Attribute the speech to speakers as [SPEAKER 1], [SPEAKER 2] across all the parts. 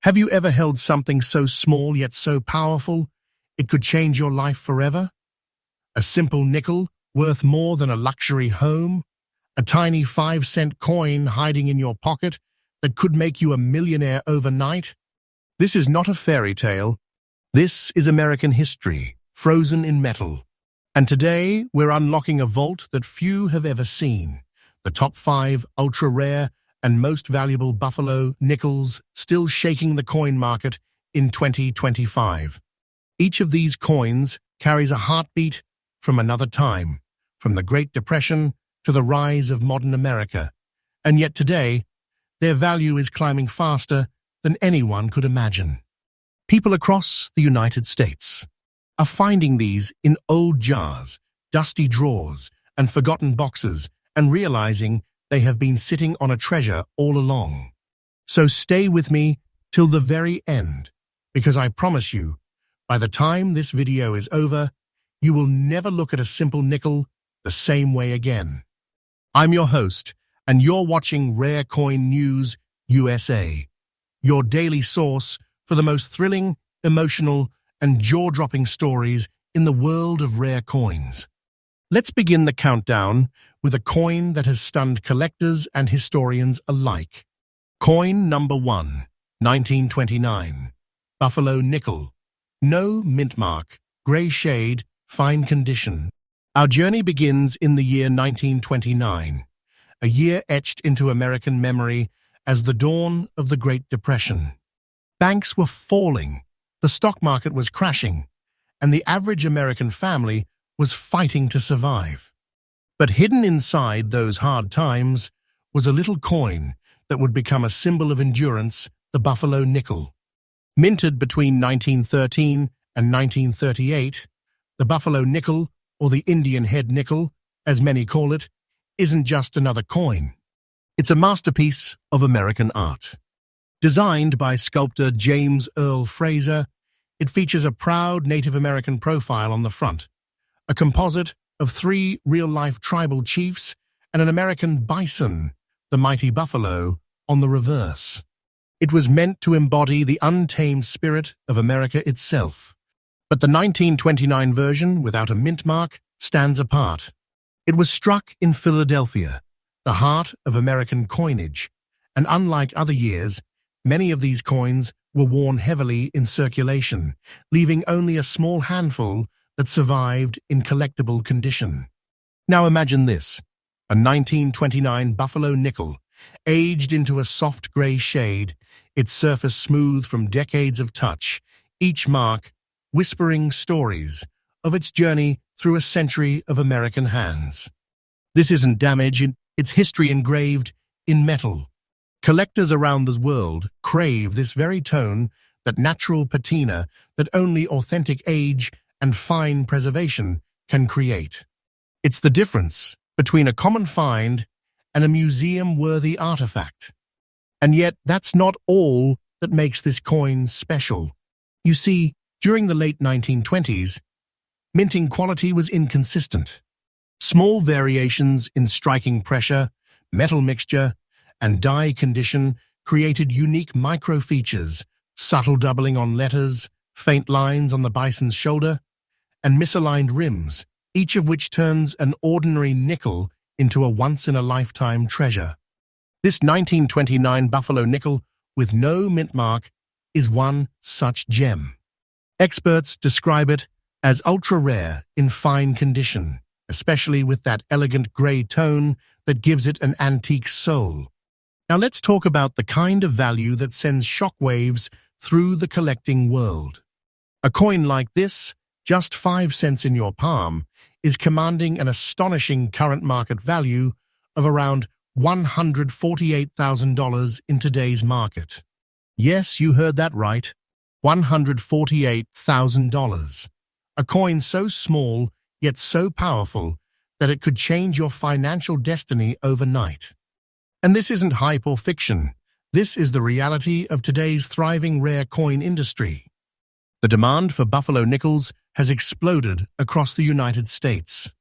[SPEAKER 1] Have you ever held something so small yet so powerful it could change your life forever? A simple nickel worth more than a luxury home? A tiny 5-cent coin hiding in your pocket that could make you a millionaire overnight? This is not a fairy tale. This is American history, frozen in metal. And today, we're unlocking a vault that few have ever seen. The top 5 ultra-rare and most valuable Buffalo nickels still shaking the coin market in 2025. Each of these coins carries a heartbeat from another time, from the Great Depression to the rise of modern America. And yet today, their value is climbing faster than anyone could imagine. People across the United States are finding these in old jars, dusty drawers, and forgotten boxes, and realizing they have been sitting on a treasure all along. So stay with me till the very end, because I promise you, by the time this video is over, you will never look at a simple nickel the same way again. I'm your host, and you're watching Rare Coin News USA, your daily source for the most thrilling, emotional, and jaw-dropping stories in the world of rare coins. Let's begin the countdown with a coin that has stunned collectors and historians alike. Coin number 1, 1929. Buffalo nickel. No Mintmark, gray shade, fine condition. Our journey begins in the year 1929, a year etched into American memory as the dawn of the Great Depression. Banks were falling, the stock market was crashing, and the average American family was fighting to survive. But hidden inside those hard times was a little coin that would become a symbol of endurance, the Buffalo nickel. Minted between 1913 and 1938, the Buffalo nickel, or the Indian head nickel, as many call it, isn't just another coin. It's a masterpiece of American art. Designed by sculptor James Earl Fraser, it features a proud Native American profile on the front, a composite of 3 real-life tribal chiefs and an American bison, the mighty buffalo, on the reverse. It was meant to embody the untamed spirit of America itself. But the 1929 version, without a mint mark, stands apart. It was struck in Philadelphia, the heart of American coinage, and unlike other years, many of these coins were worn heavily in circulation, leaving only a small handful that survived in collectible condition. Now imagine this, a 1929 Buffalo nickel, aged into a soft gray shade, its surface smooth from decades of touch, each mark whispering stories of its journey through a century of American hands. This isn't damage, it's history engraved in metal. Collectors around the world crave this very tone, that natural patina that only authentic age and fine preservation can create. It's the difference between a common find and a museum-worthy artifact. And yet, that's not all that makes this coin special. You see, during the late 1920s, minting quality was inconsistent. Small variations in striking pressure, metal mixture, and die condition created unique micro-features, subtle doubling on letters, faint lines on the bison's shoulder, and misaligned rims, each of which turns an ordinary nickel into a once-in-a-lifetime treasure. This 1929 Buffalo nickel with no mint mark is one such gem. Experts describe it as ultra-rare in fine condition, especially with that elegant gray tone that gives it an antique soul. Now let's talk about the kind of value that sends shockwaves through the collecting world. A coin like this, just 5 cents in your palm, is commanding an astonishing current market value of around $148,000 in today's market. Yes, you heard that right, $148,000. A coin so small yet so powerful that it could change your financial destiny overnight. And this isn't hype or fiction. This is the reality of today's thriving rare coin industry. The demand for Buffalo nickels has exploded across the United States.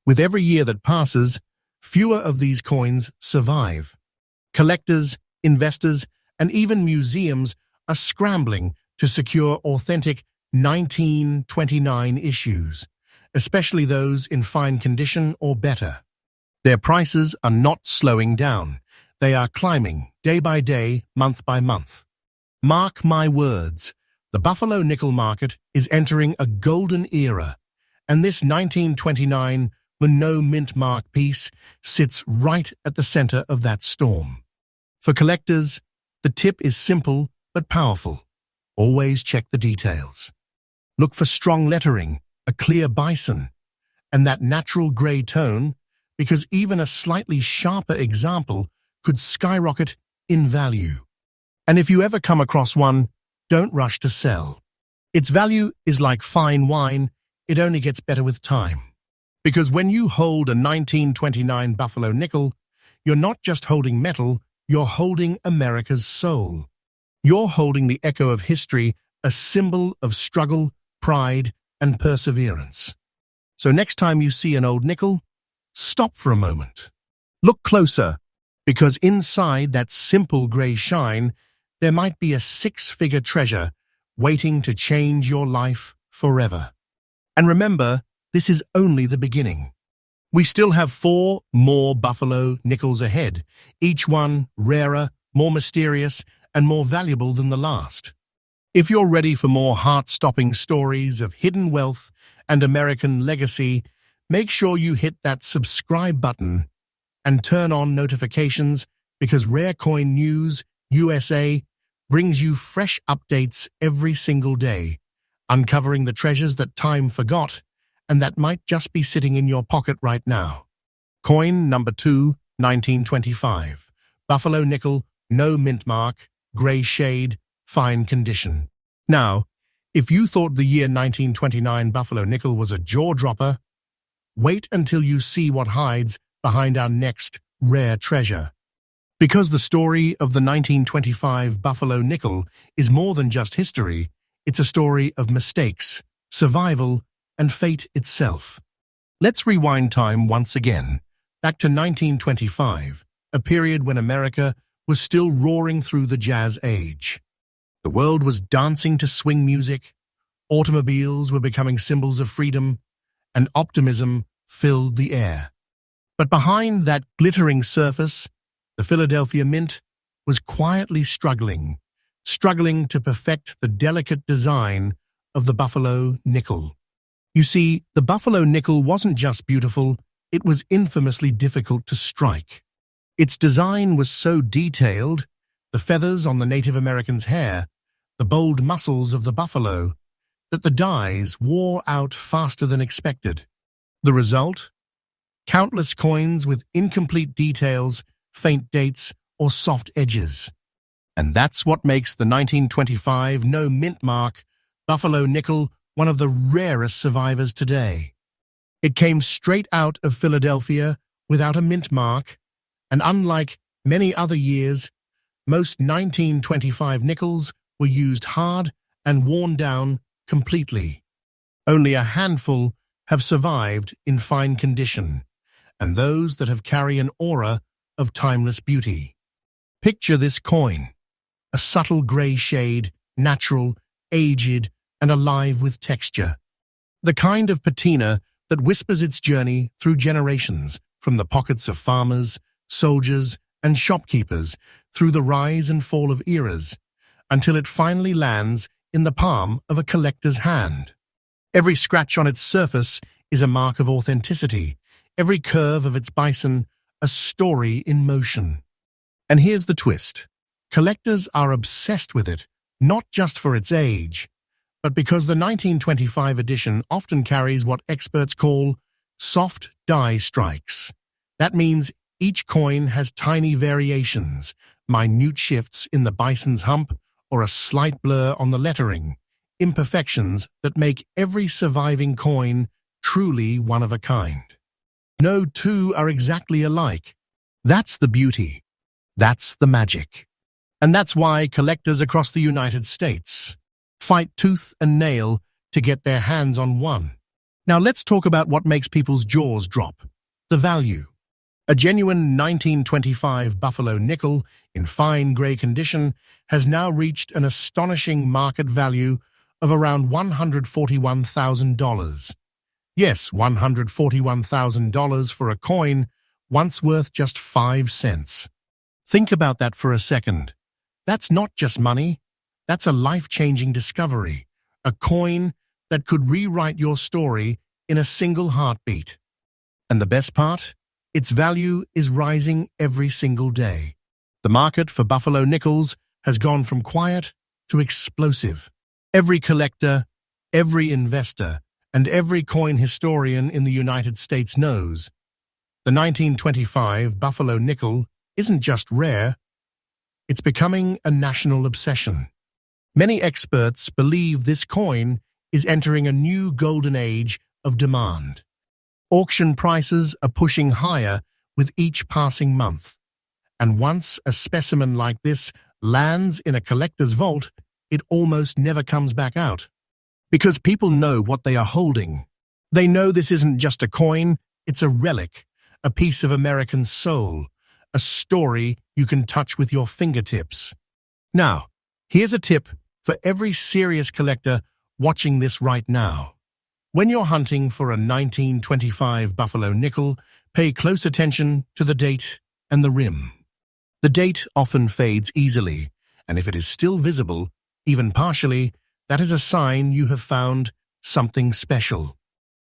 [SPEAKER 1] With every year that passes, fewer of these coins survive. Collectors, investors, and even museums are scrambling to secure authentic 1929 issues, especially those in fine condition or better. Their prices are not slowing down. They are climbing day by day, month by month. Mark my words, the Buffalo nickel market is entering a golden era, and this 1929 Monroe Mintmark piece sits right at the center of that storm. For collectors, the tip is simple but powerful. Always check the details. Look for strong lettering, a clear bison, and that natural gray tone, because even a slightly sharper example could skyrocket in value. And if you ever come across one, don't rush to sell. Its value is like fine wine, it only gets better with time. Because when you hold a 1929 Buffalo nickel, you're not just holding metal, you're holding America's soul. You're holding the echo of history, a symbol of struggle, pride, and perseverance. So next time you see an old nickel, stop for a moment. Look closer, because inside that simple gray shine, there might be a six-figure treasure waiting to change your life forever. And remember, this is only the beginning. We still have 4 more Buffalo nickels ahead, each one rarer, more mysterious, and more valuable than the last. If you're ready for more heart-stopping stories of hidden wealth and American legacy, make sure you hit that subscribe button and turn on notifications, because Rare Coin News USA brings you fresh updates every single day, uncovering the treasures that time forgot and that might just be sitting in your pocket right now. Coin number 2, 1925. Buffalo nickel, no mint mark, gray shade, fine condition. Now, if you thought the year 1929 Buffalo nickel was a jaw-dropper, wait until you see what hides behind our next rare treasure. Because the story of the 1925 Buffalo nickel is more than just history, it's a story of mistakes, survival, and fate itself. Let's rewind time once again, back to 1925, a period when America was still roaring through the jazz age. The world was dancing to swing music, automobiles were becoming symbols of freedom, and optimism filled the air. But behind that glittering surface, the Philadelphia Mint was quietly struggling to perfect the delicate design of the Buffalo nickel. You see, the Buffalo nickel wasn't just beautiful, it was infamously difficult to strike. Its design was so detailed, the feathers on the Native Americans' hair, the bold muscles of the buffalo, that the dyes wore out faster than expected. The result? Countless coins with incomplete details, faint dates, or soft edges. And that's what makes the 1925 no mint mark Buffalo nickel one of the rarest survivors today. It came straight out of Philadelphia without a mint mark, and unlike many other years, most 1925 nickels were used hard and worn down completely. Only a handful have survived in fine condition, and those that have carry an aura of timeless beauty. Picture this coin, a subtle gray shade, natural, aged, and alive with texture. The kind of patina that whispers its journey through generations, from the pockets of farmers, soldiers, and shopkeepers, through the rise and fall of eras, until it finally lands in the palm of a collector's hand. Every scratch on its surface is a mark of authenticity, every curve of its bison a story in motion. And here's the twist. Collectors are obsessed with it, not just for its age, but because the 1925 edition often carries what experts call soft die strikes. That means each coin has tiny variations, minute shifts in the bison's hump, or a slight blur on the lettering, imperfections that make every surviving coin truly one of a kind. No two are exactly alike. That's the beauty. That's the magic. And that's why collectors across the United States fight tooth and nail to get their hands on one. Now let's talk about what makes people's jaws drop: the value. A genuine 1925 Buffalo nickel in fine grey condition has now reached an astonishing market value of around $141,000. Yes, $141,000 for a coin once worth just 5 cents. Think about that for a second. That's not just money, that's a life-changing discovery, a coin that could rewrite your story in a single heartbeat. And the best part? Its value is rising every single day. The market for Buffalo nickels has gone from quiet to explosive. Every collector, every investor, and every coin historian in the United States knows the 1925 Buffalo nickel isn't just rare, it's becoming a national obsession. Many experts believe this coin is entering a new golden age of demand. Auction prices are pushing higher with each passing month. And once a specimen like this lands in a collector's vault, it almost never comes back out. Because people know what they are holding. They know this isn't just a coin, it's a relic, a piece of American soul, a story you can touch with your fingertips. Now, here's a tip for every serious collector watching this right now. When you're hunting for a 1925 Buffalo nickel, pay close attention to the date and the rim. The date often fades easily, and if it is still visible, even partially, that is a sign you have found something special.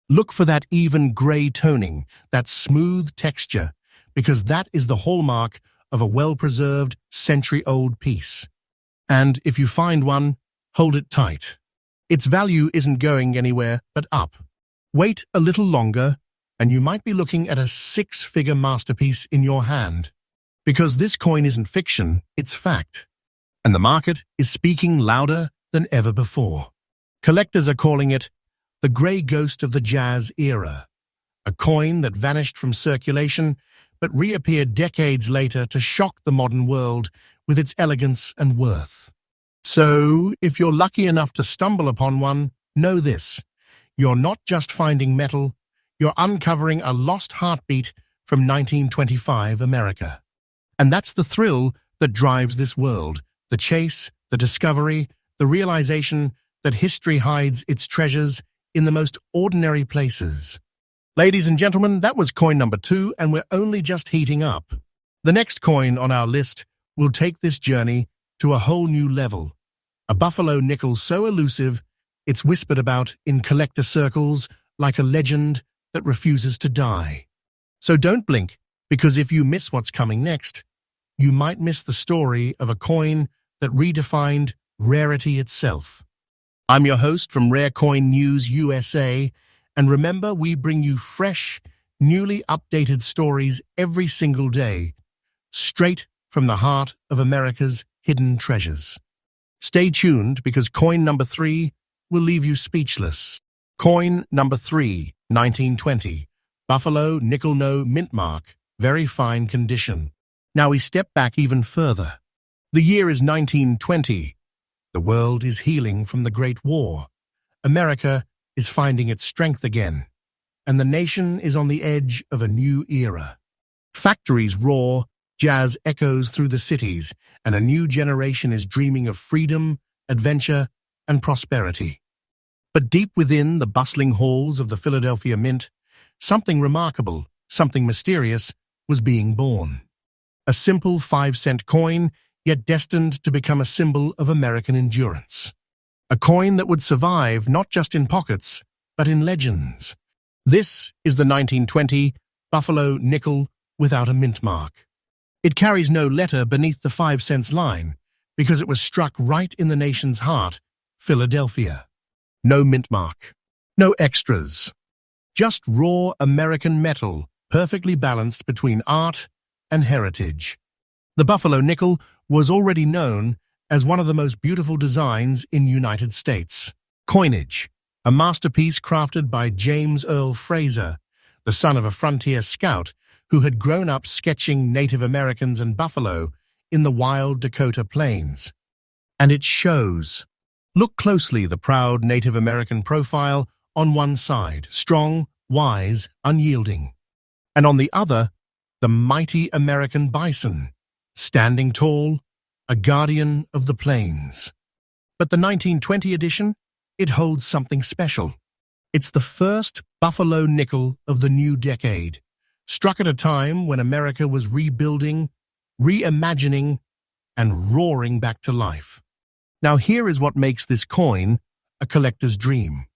[SPEAKER 1] Look for that even grey toning, that smooth texture, because that is the hallmark of a well-preserved, century-old piece. And if you find one, hold it tight. Its value isn't going anywhere but up. Wait a little longer, and you might be looking at a 6-figure masterpiece in your hand. Because this coin isn't fiction, it's fact. And the market is speaking louder than ever before. Collectors are calling it the grey ghost of the jazz era, a coin that vanished from circulation but reappeared decades later to shock the modern world with its elegance and worth. So, if you're lucky enough to stumble upon one, know this. You're not just finding metal, you're uncovering a lost heartbeat from 1925 America. And that's the thrill that drives this world, the chase, the discovery, the realization that history hides its treasures in the most ordinary places. Ladies and gentlemen, that was coin number 2, and we're only just heating up. The next coin on our list will take this journey to a whole new level. A Buffalo nickel so elusive, it's whispered about in collector circles like a legend that refuses to die. So don't blink, because if you miss what's coming next, you might miss the story of a coin that redefined rarity itself. I'm your host from Rare Coin News USA, and remember, we bring you fresh, newly updated stories every single day, straight from the heart of America's hidden treasures. Stay tuned, because coin number 3 will leave you speechless. Coin number 3, 1920, Buffalo Nickel No Mintmark, very fine condition. Now we step back even further. The year is 1920. The world is healing from the Great War. America is finding its strength again, and the nation is on the edge of a new era. Factories roar, jazz echoes through the cities, and a new generation is dreaming of freedom, adventure, and prosperity. But deep within the bustling halls of the Philadelphia Mint, something remarkable, something mysterious, was being born. A simple 5-cent coin, yet destined to become a symbol of American endurance. A coin that would survive not just in pockets, but in legends. This is the 1920 Buffalo nickel without a mint mark. It carries no letter beneath the 5 cents line, because it was struck right in the nation's heart, Philadelphia. No mint mark. No extras. Just raw American metal, perfectly balanced between art and heritage. The Buffalo nickel was already known as one of the most beautiful designs in United States. Coinage, a masterpiece crafted by James Earl Fraser, the son of a frontier scout who had grown up sketching Native Americans and buffalo in the wild Dakota plains. And it shows. Look closely, the proud Native American profile on one side, strong, wise, unyielding. And on the other, the mighty American bison, standing tall, a guardian of the plains. But the 1920 edition, it holds something special. It's the first buffalo nickel of the new decade, struck at a time when America was rebuilding, reimagining, and roaring back to life. Now here is what makes this coin a collector's dream.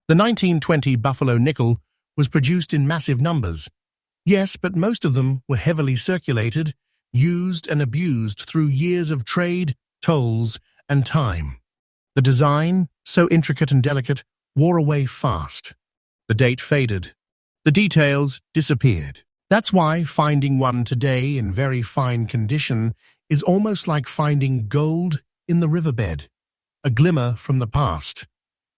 [SPEAKER 1] The 1920 buffalo nickel was produced in massive numbers. Yes, but most of them were heavily circulated, used and abused through years of trade, tolls, and time. The design, so intricate and delicate, wore away fast. The date faded. The details disappeared. That's why finding one today in very fine condition is almost like finding gold in the riverbed, a glimmer from the past,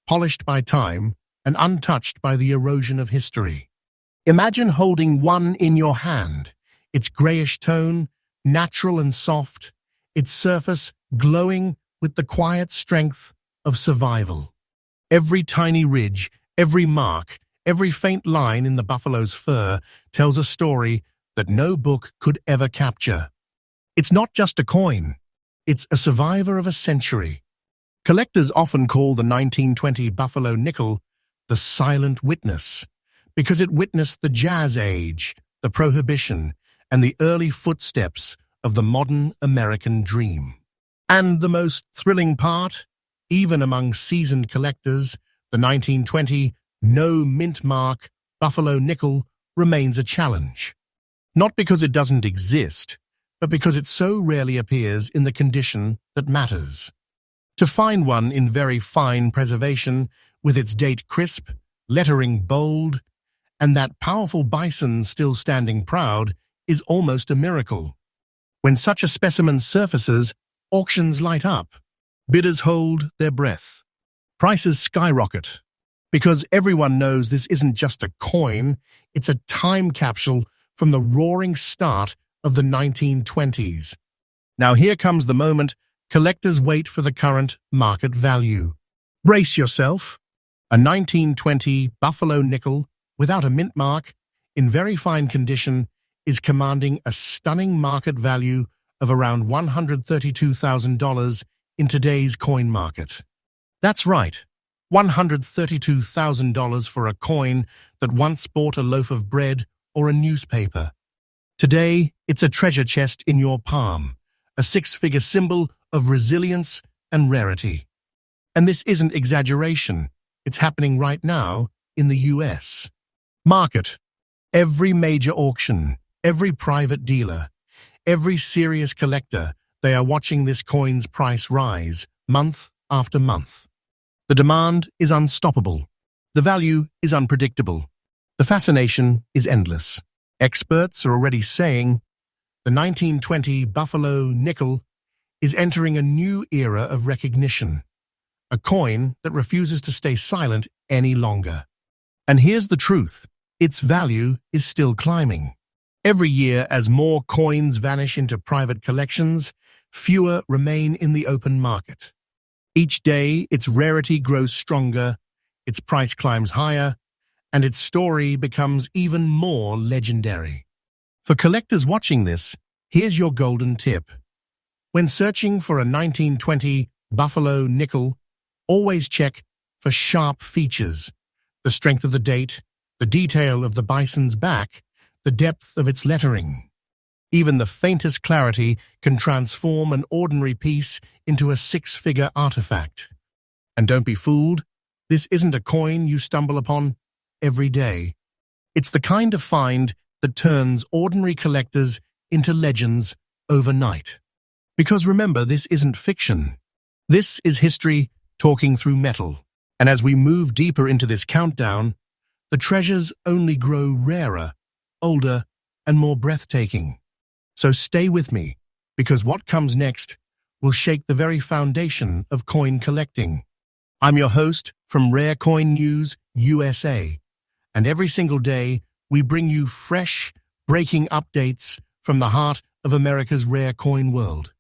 [SPEAKER 1] polished by time and untouched by the erosion of history. Imagine holding one in your hand, its grayish tone, natural and soft, its surface glowing with the quiet strength of survival. Every tiny ridge, every mark, every faint line in the buffalo's fur tells a story that no book could ever capture. It's not just a coin, it's a survivor of a century. Collectors often call the 1920 buffalo nickel the silent witness, because it witnessed the Jazz Age, the Prohibition, and the early footsteps of the modern American dream. And the most thrilling part, even among seasoned collectors, the 1920 no Mintmark buffalo nickel remains a challenge. Not because it doesn't exist, but because it so rarely appears in the condition that matters. To find one in very fine preservation, with its date crisp, lettering bold, and that powerful bison still standing proud, is almost a miracle. When such a specimen surfaces, auctions light up. Bidders hold their breath. Prices skyrocket. Because everyone knows this isn't just a coin, it's a time capsule from the roaring start of the 1920s. Now here comes the moment collectors wait for: the current market value. Brace yourself. A 1920 buffalo nickel, without a mint mark, in very fine condition, is commanding a stunning market value of around $132,000 in today's coin market. That's right, $132,000 for a coin that once bought a loaf of bread or a newspaper. Today, it's a treasure chest in your palm, a six-figure symbol of resilience and rarity. And this isn't exaggeration. It's happening right now in the US. Market. Every major auction, every private dealer, every serious collector, they are watching this coin's price rise month after month. The demand is unstoppable. The value is unpredictable. The fascination is endless. Experts are already saying the 1920 buffalo nickel is entering a new era of recognition, a coin that refuses to stay silent any longer. And here's the truth, its value is still climbing. Every year, as more coins vanish into private collections, fewer remain in the open market. Each day, its rarity grows stronger, its price climbs higher, and its story becomes even more legendary. For collectors watching this, here's your golden tip. When searching for a 1920 buffalo nickel, always check for sharp features: the strength of the date, the detail of the bison's back, the depth of its lettering. Even the faintest clarity can transform an ordinary piece into a six-figure artifact. And don't be fooled, this isn't a coin you stumble upon every day. It's the kind of find that turns ordinary collectors into legends overnight. Because remember, this isn't fiction. This is history talking through metal. And as we move deeper into this countdown, the treasures only grow rarer, older, and more breathtaking. So stay with me, because what comes next will shake the very foundation of coin collecting. I'm your host from Rare Coin News USA, and every single day we bring you fresh, breaking updates from the heart of America's rare coin world.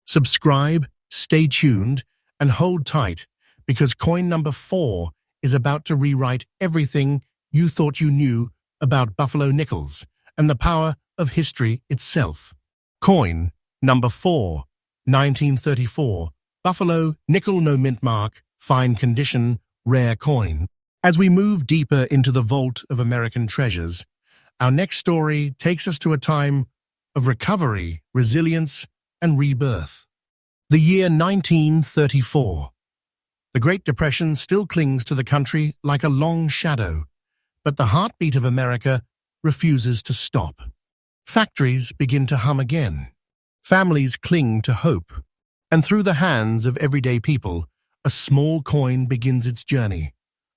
[SPEAKER 1] Subscribe, stay tuned, and hold tight, because coin number 4 is about to rewrite everything you thought you knew about buffalo nickels and the power of history itself. Coin number 4, 1934, Buffalo Nickel, no mint mark, fine condition, rare coin. As we move deeper into the vault of American treasures, our next story takes us to a time of recovery, resilience, and rebirth. The year 1934. The Great Depression still clings to the country like a long shadow, but the heartbeat of America refuses to stop. Factories begin to hum again. Families cling to hope. And through the hands of everyday people, a small coin begins its journey.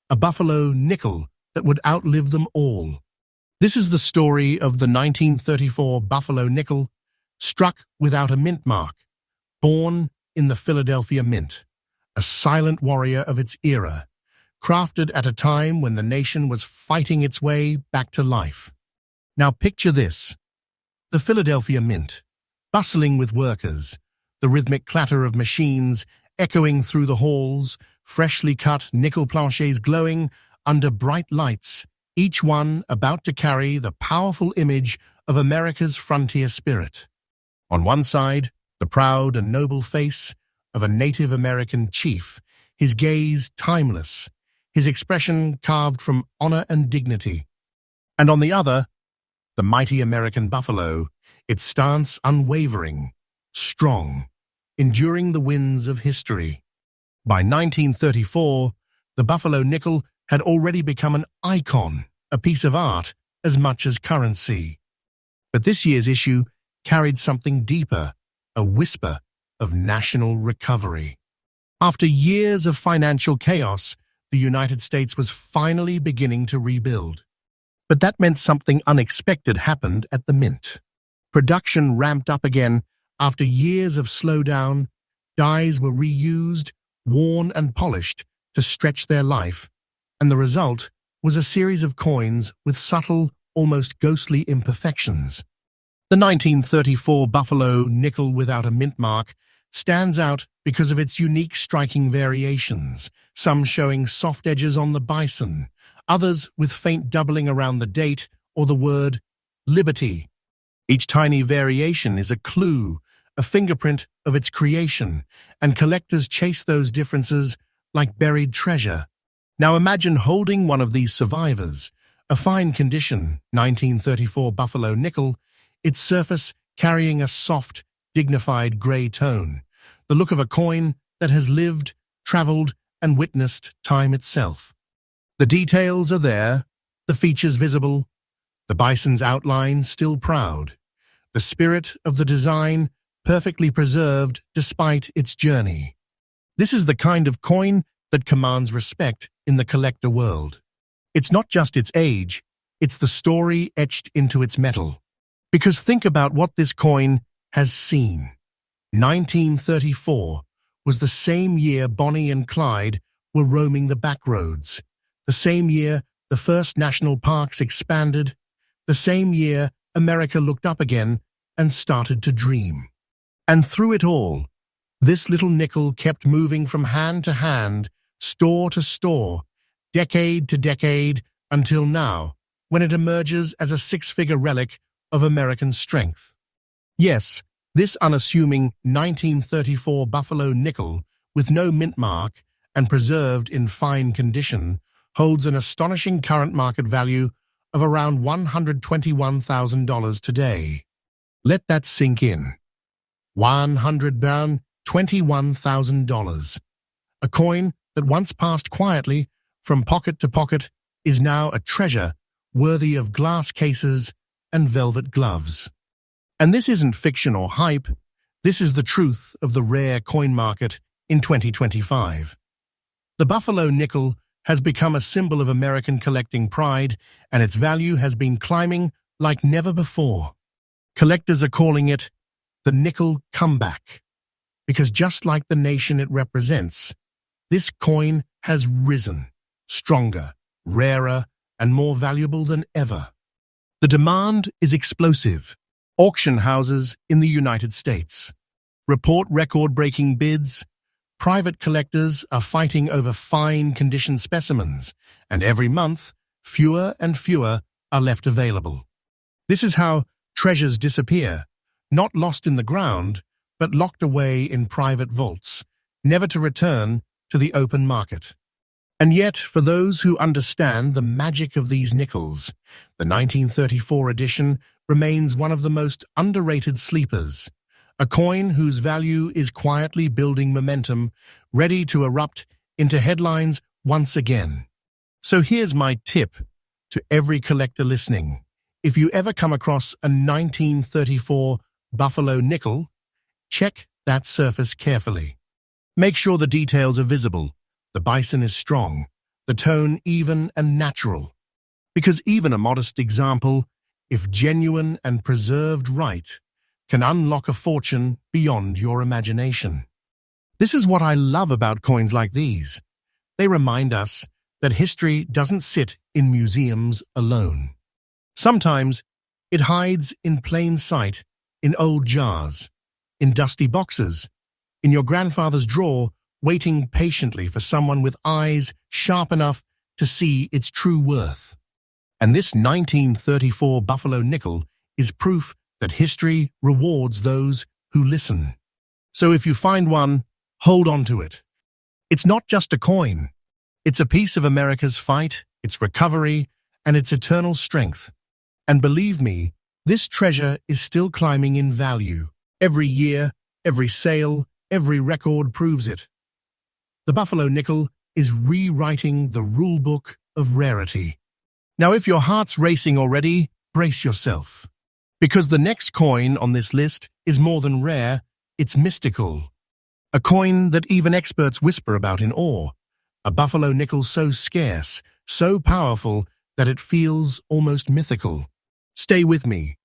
[SPEAKER 1] A Buffalo nickel that would outlive them all. This is the story of the 1934 Buffalo nickel, struck without a mint mark, born in the Philadelphia Mint, a silent warrior of its era, crafted at a time when the nation was fighting its way back to life. Now picture this: the Philadelphia Mint, bustling with workers, the rhythmic clatter of machines echoing through the halls, freshly cut nickel planchets glowing under bright lights, each one about to carry the powerful image of America's frontier spirit. On one side, the proud and noble face of a Native American chief, his gaze timeless, his expression carved from honor and dignity. And on the other, the mighty American buffalo, its stance unwavering, strong, enduring the winds of history. By 1934, the Buffalo nickel had already become an icon, a piece of art, as much as currency. But this year's issue carried something deeper, a whisper of national recovery. After years of financial chaos, the United States was finally beginning to rebuild. But that meant something unexpected happened at the Mint. Production ramped up again. After years of slowdown, dies were reused, worn and polished to stretch their life, and the result was a series of coins with subtle, almost ghostly imperfections. The 1934 Buffalo nickel without a mint mark stands out because of its unique striking variations, some showing soft edges on the bison, others with faint doubling around the date or the word liberty. Each tiny variation is a clue, a fingerprint of its creation, and collectors chase those differences like buried treasure. Now imagine holding one of these survivors, a fine condition 1934 Buffalo nickel, its surface carrying a soft, dignified gray tone, the look of a coin that has lived, traveled, and witnessed time itself. The details are there, the features visible, the bison's outline still proud, the spirit of the design perfectly preserved despite its journey. This is the kind of coin that commands respect in the collector world. It's not just its age, it's the story etched into its metal. Because think about what this coin has seen. 1934 was the same year Bonnie and Clyde were roaming the back roads, the same year the first national parks expanded, the same year America looked up again and started to dream. And through it all, this little nickel kept moving from hand to hand, store to store, decade to decade, until now, when it emerges as a six-figure relic of American strength. Yes, this unassuming 1934 Buffalo nickel, with no mint mark and preserved in fine condition, holds an astonishing current market value of around $121,000 today. Let that sink in. $121,000. A coin that once passed quietly from pocket to pocket is now a treasure worthy of glass cases and velvet gloves. And this isn't fiction or hype, this is the truth of the rare coin market in 2025. The Buffalo nickel has become a symbol of American collecting pride, and its value has been climbing like never before. Collectors are calling it the nickel comeback, because just like the nation it represents, this coin has risen, stronger, rarer, and more valuable than ever. The demand is explosive. Auction houses in the United States report record-breaking bids. Private collectors are fighting over fine condition specimens, and every month, fewer and fewer are left available. This is how treasures disappear, not lost in the ground, but locked away in private vaults, never to return to the open market. And yet, for those who understand the magic of these nickels, the 1934 edition remains one of the most underrated sleepers, a coin whose value is quietly building momentum, ready to erupt into headlines once again. So here's my tip to every collector listening. If you ever come across a 1934 Buffalo nickel, check that surface carefully. Make sure the details are visible, the bison is strong, the tone even and natural. Because even a modest example, if genuine and preserved right, can unlock a fortune beyond your imagination. This is what I love about coins like these. They remind us that history doesn't sit in museums alone. Sometimes it hides in plain sight, in old jars, in dusty boxes, in your grandfather's drawer, waiting patiently for someone with eyes sharp enough to see its true worth. And this 1934 Buffalo nickel is proof that history rewards those who listen. So if you find one, hold on to it. It's not just a coin. It's a piece of America's fight, its recovery, and its eternal strength. And believe me, this treasure is still climbing in value. Every year, every sale, every record proves it. The Buffalo nickel is rewriting the rulebook of rarity. Now, if your heart's racing already, brace yourself. Because the next coin on this list is more than rare, it's mystical. A coin that even experts whisper about in awe. A Buffalo nickel so scarce, so powerful, that it feels almost mythical. Stay with me,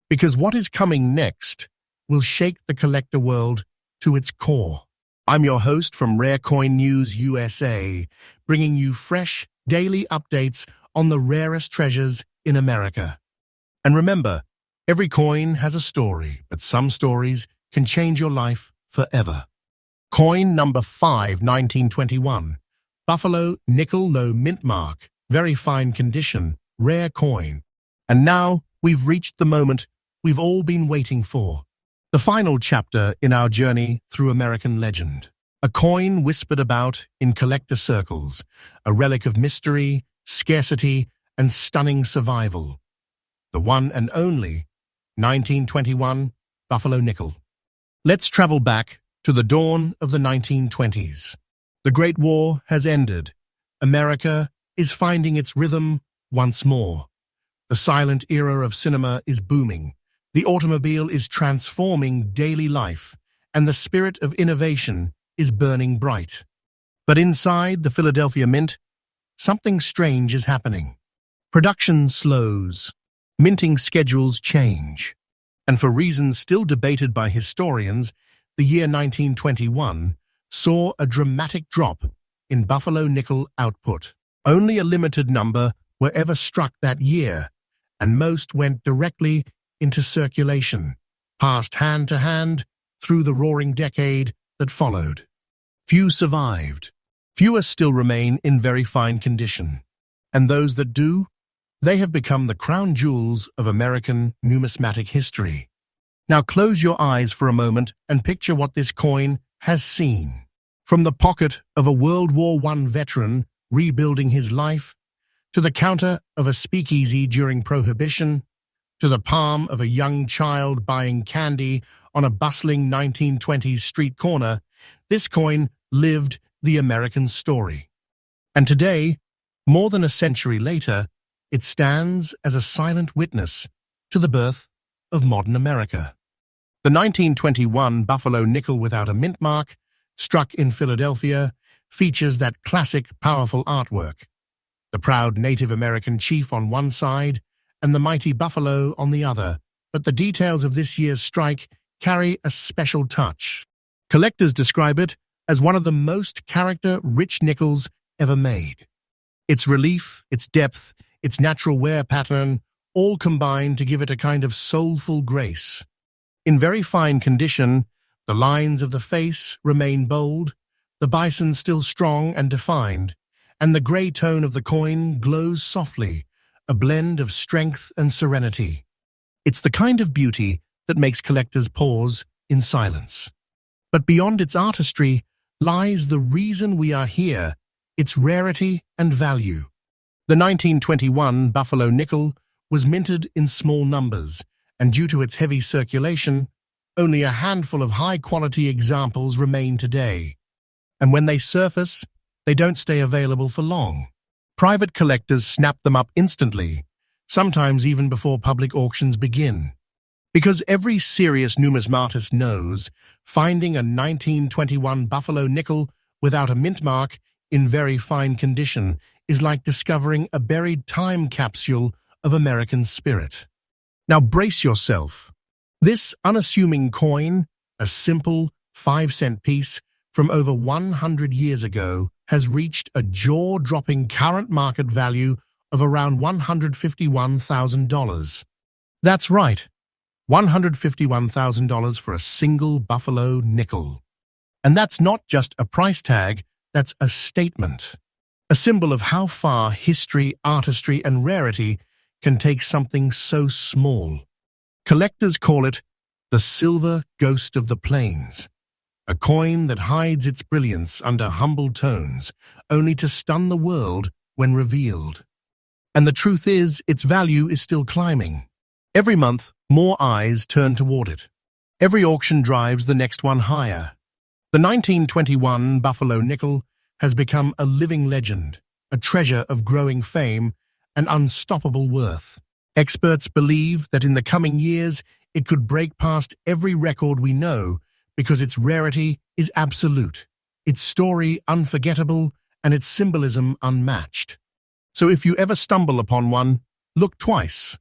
[SPEAKER 1] because what is coming next will shake the collector world to its core. I'm your host from Rare Coin News USA, bringing you fresh, daily updates on the rarest treasures in America. And remember, every coin has a story, but some stories can change your life forever. Coin number 5, 1921. Buffalo Nickel Low Mintmark. Very fine condition, rare coin. And now we've reached the moment we've all been waiting for. The final chapter in our journey through American legend. A coin whispered about in collector circles, a relic of mystery, scarcity, and stunning survival. The one and only 1921 Buffalo Nickel. Let's travel back to the dawn of the 1920s. The Great War has ended. America is finding its rhythm once more. The silent era of cinema is booming. The automobile is transforming daily life, and the spirit of innovation is burning bright. But inside the Philadelphia Mint, something strange is happening. Production slows, minting schedules change, and for reasons still debated by historians, the year 1921 saw a dramatic drop in Buffalo nickel output. Only a limited number were ever struck that year, and most went directly into circulation, passed hand to hand through the roaring decade that followed. Few survived. Fewer still remain in very fine condition. And those that do, they have become the crown jewels of American numismatic history. Now close your eyes for a moment and picture what this coin has seen. From the pocket of a World War I veteran rebuilding his life, to the counter of a speakeasy during Prohibition, to the palm of a young child buying candy on a bustling 1920s street corner, this coin lived the American story. And today, more than a century later, it stands as a silent witness to the birth of modern America. The 1921 Buffalo nickel without a mint mark, struck in Philadelphia, features that classic, powerful artwork. The proud Native American chief on one side, and the mighty buffalo on the other, but the details of this year's strike carry a special touch. Collectors describe it as one of the most character-rich nickels ever made. Its relief, its depth, its natural wear pattern, all combine to give it a kind of soulful grace. In very fine condition, the lines of the face remain bold, the bison still strong and defined, and the grey tone of the coin glows softly, a blend of strength and serenity. It's the kind of beauty that makes collectors pause in silence. But beyond its artistry lies the reason we are here, its rarity and value. The 1921 Buffalo nickel was minted in small numbers, and due to its heavy circulation, only a handful of high-quality examples remain today. And when they surface, they don't stay available for long. Private collectors snap them up instantly, sometimes even before public auctions begin. Because every serious numismatist knows, finding a 1921 Buffalo nickel without a mint mark in very fine condition is like discovering a buried time capsule of American spirit. Now brace yourself. This unassuming coin, a simple 5-cent piece from over 100 years ago, has reached a jaw-dropping current market value of around $151,000. That's right, $151,000 for a single Buffalo nickel. And that's not just a price tag, that's a statement. A symbol of how far history, artistry, and rarity can take something so small. Collectors call it the silver ghost of the plains, a coin that hides its brilliance under humble tones, only to stun the world when revealed. And the truth is, its value is still climbing. Every month, more eyes turn toward it. Every auction drives the next one higher. The 1921 Buffalo nickel has become a living legend, a treasure of growing fame and unstoppable worth. Experts believe that in the coming years, it could break past every record we know because its rarity is absolute, its story unforgettable, and its symbolism unmatched. So if you ever stumble upon one, look twice.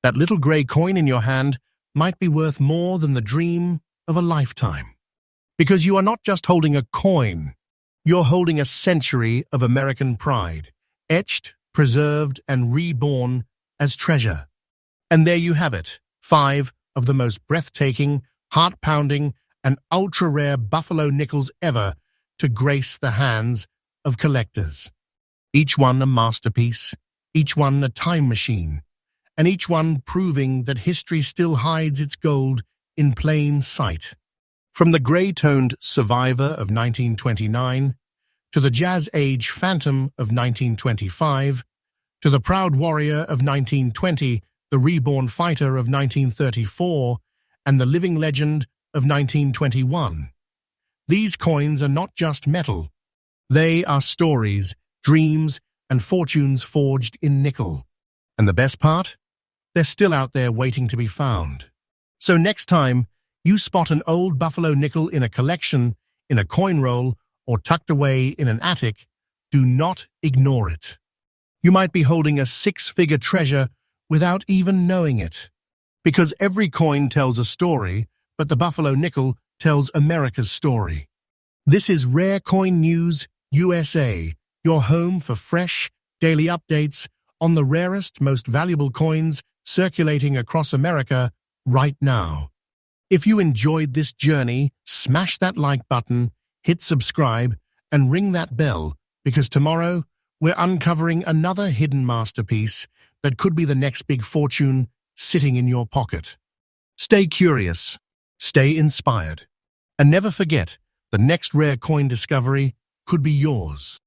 [SPEAKER 1] That little grey coin in your hand might be worth more than the dream of a lifetime. Because you are not just holding a coin, you're holding a century of American pride, etched, preserved, and reborn as treasure. And there you have it, 5 of the most breathtaking, heart-pounding, and ultra-rare Buffalo nickels ever to grace the hands of collectors. Each one a masterpiece, each one a time machine, and each one proving that history still hides its gold in plain sight. From the grey-toned Survivor of 1929, to the Jazz Age Phantom of 1925, to the Proud Warrior of 1920, the Reborn Fighter of 1934, and the Living Legend of 1921. These coins are not just metal. They are stories, dreams, and fortunes forged in nickel. And the best part? They're still out there waiting to be found. So next time you spot an old Buffalo nickel in a collection, in a coin roll, or tucked away in an attic, do not ignore it. You might be holding a 6-figure treasure without even knowing it. Because every coin tells a story, but the Buffalo nickel tells America's story. This is Rare Coin News USA, your home for fresh, daily updates on the rarest, most valuable coins circulating across America right now. If you enjoyed this journey, smash that like button, hit subscribe, and ring that bell, because tomorrow we're uncovering another hidden masterpiece that could be the next big fortune sitting in your pocket. Stay curious, stay inspired, and never forget, the next rare coin discovery could be yours.